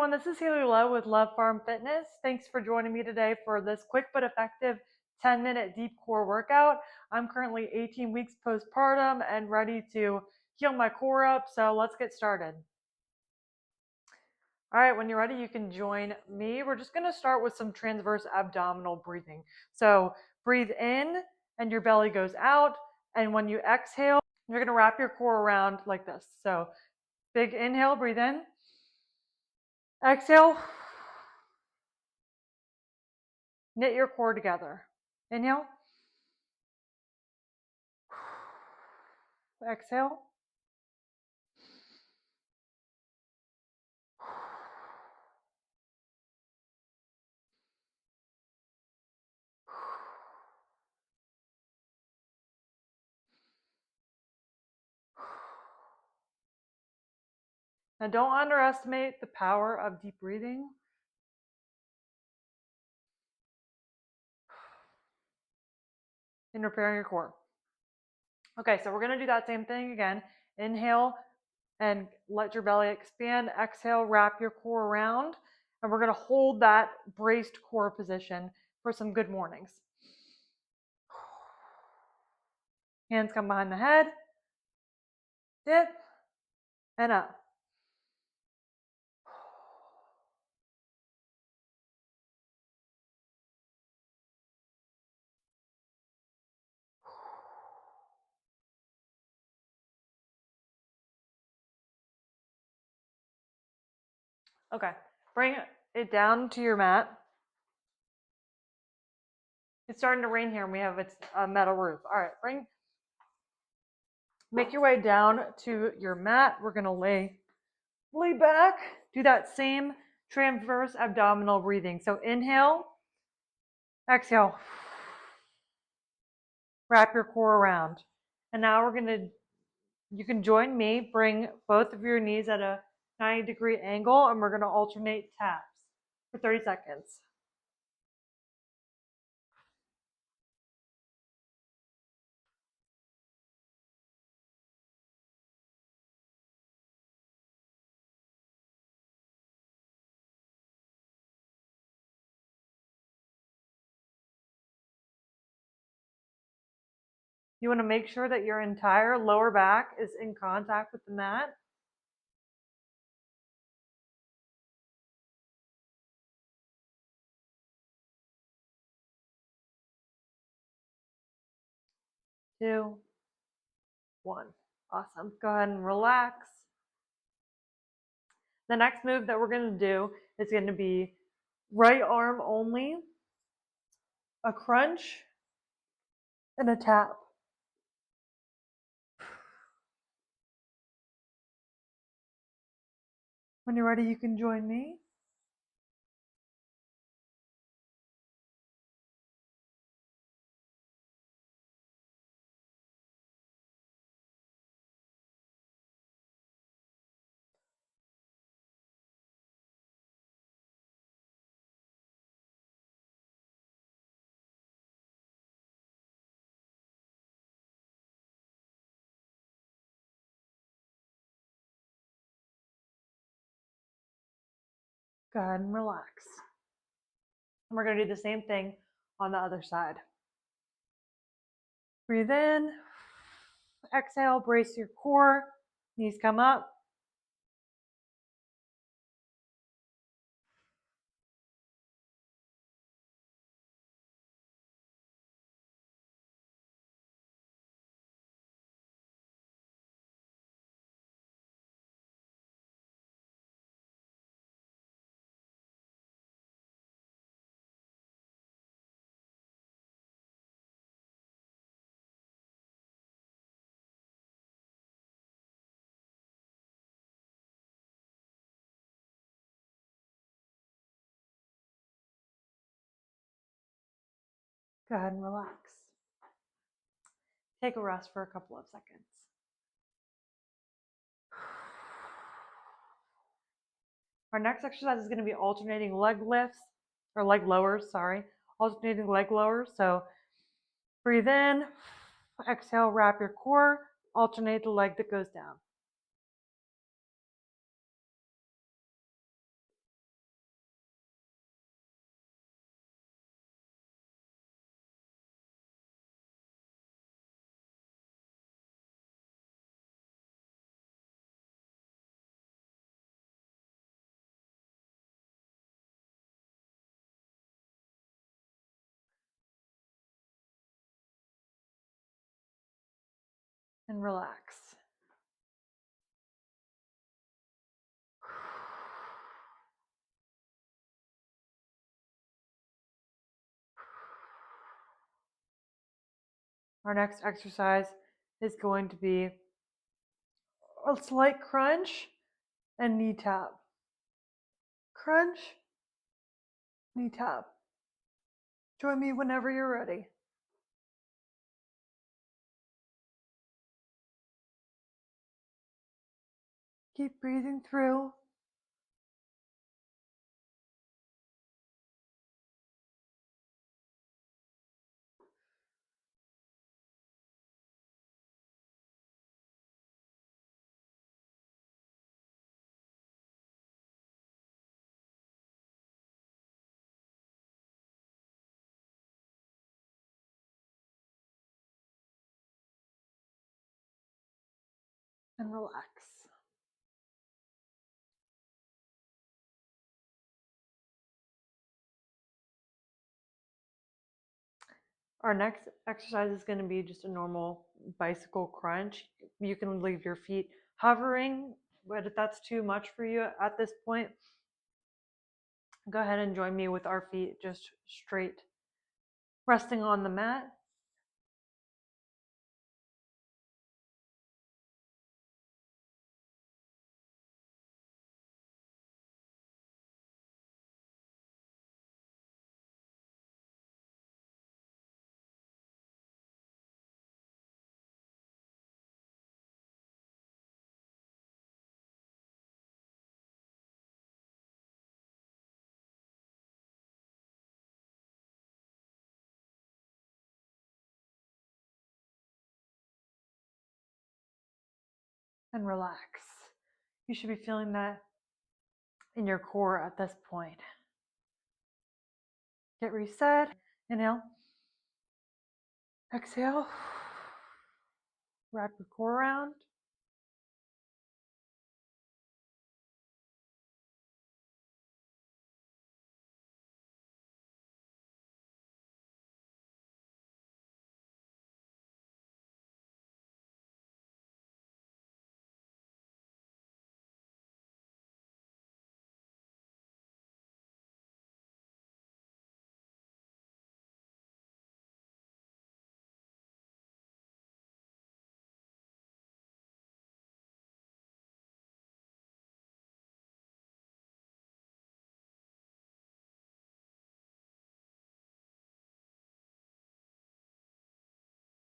everyone, this is Haley Lowe with Love Farm Fitness. Thanks for joining me today for this quick but effective 10-minute deep core workout. I'm currently 18 weeks postpartum and ready to heal my core up, so let's get started. All right, when you're ready, you can join me. We're just gonna start with some transverse abdominal breathing. So breathe in and your belly goes out, and when you exhale, you're gonna wrap your core around like this. So big inhale, breathe in. Exhale, knit your core together. Inhale, exhale, now don't underestimate the power of deep breathing. In repairing your core. Okay, so we're gonna do that same thing again. Inhale and let your belly expand. Exhale, wrap your core around. And we're gonna hold that braced core position for some good mornings. Hands come behind the head. Dip and up. Okay, bring it down to your mat. It's starting to rain here and we have a metal roof. All right, make your way down to your mat. We're gonna lay back. Do that same transverse abdominal breathing. So inhale, exhale, wrap your core around. And now you can join me, bring both of your knees at a 90-degree angle, and we're gonna alternate taps for 30 seconds. You wanna make sure that your entire lower back is in contact with the mat. Two, one. Awesome. Go ahead and relax. The next move that we're going to do is going to be right arm only, a crunch, and a tap. When you're ready, you can join me. Go ahead and relax. And we're going to do the same thing on the other side. Breathe in, exhale, brace your core, knees come up. Go ahead and relax. Take a rest for a couple of seconds. Our next exercise is going to be alternating leg lifts, or leg lowers, sorry. Alternating leg lowers. So breathe in, exhale, wrap your core, alternate the leg that goes down. and relax. Our next exercise is going to be a slight crunch and knee tap. Crunch, knee tap. Join me whenever you're ready. Keep breathing through. And relax. Our next exercise is going to be just a normal bicycle crunch. You can leave your feet hovering, but if that's too much for you at this point, go ahead and join me with our feet just straight, resting on the mat. And relax. You should be feeling that in your core at this point. Get reset. Inhale. Exhale. Wrap your core around.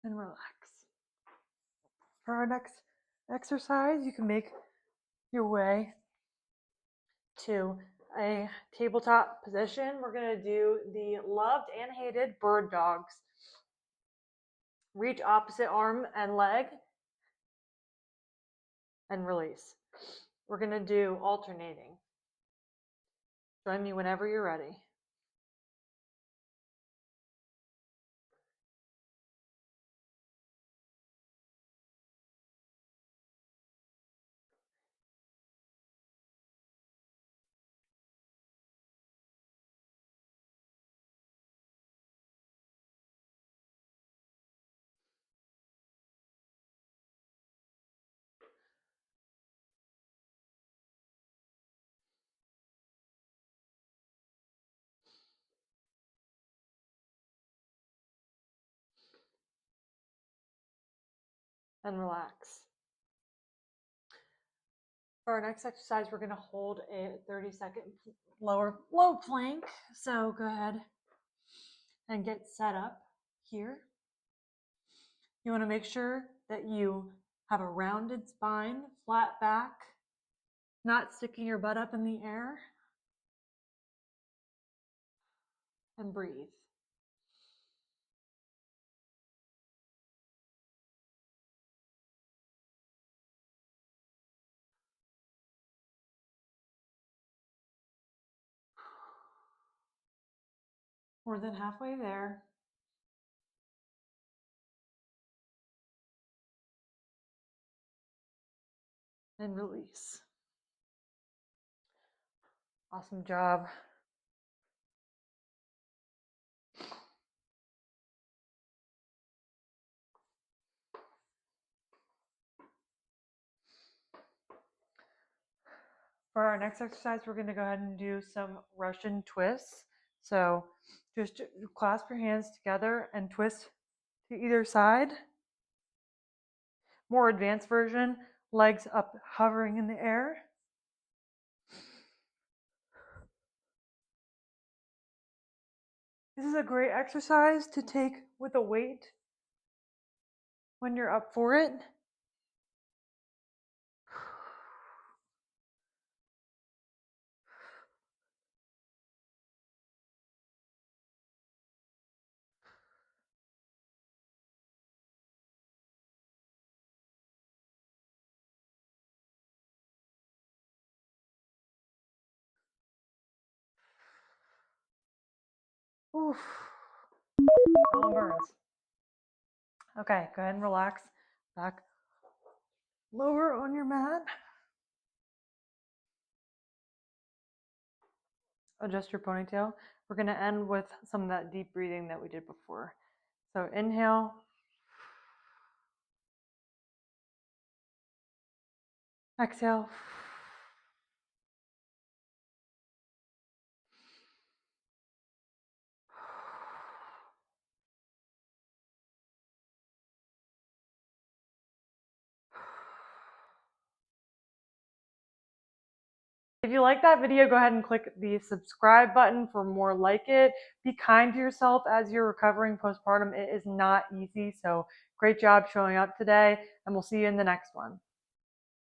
And relax. For our next exercise, you can make your way to a tabletop position. We're going to do the loved and hated bird dogs. Reach opposite arm and leg and release. We're going to do alternating. Join me whenever you're ready. And relax. For our next exercise, we're going to hold a 30-second low plank. So go ahead and get set up here. You want to make sure that you have a rounded spine, flat back, not sticking your butt up in the air. And breathe. More than halfway there. And release. Awesome job. For our next exercise, we're going to go ahead and do some Russian twists. So just clasp your hands together and twist to either side. More advanced version, legs up hovering in the air. This is a great exercise to take with a weight when you're up for it. Oof. That one burns. Okay, go ahead and relax. Back lower on your mat. Adjust your ponytail. We're going to end with some of that deep breathing that we did before. So inhale. Exhale. If you like that video, go ahead and click the subscribe button for more like it. Be kind to yourself as you're recovering postpartum. It is not easy. So great job showing up today, and we'll see you in the next one.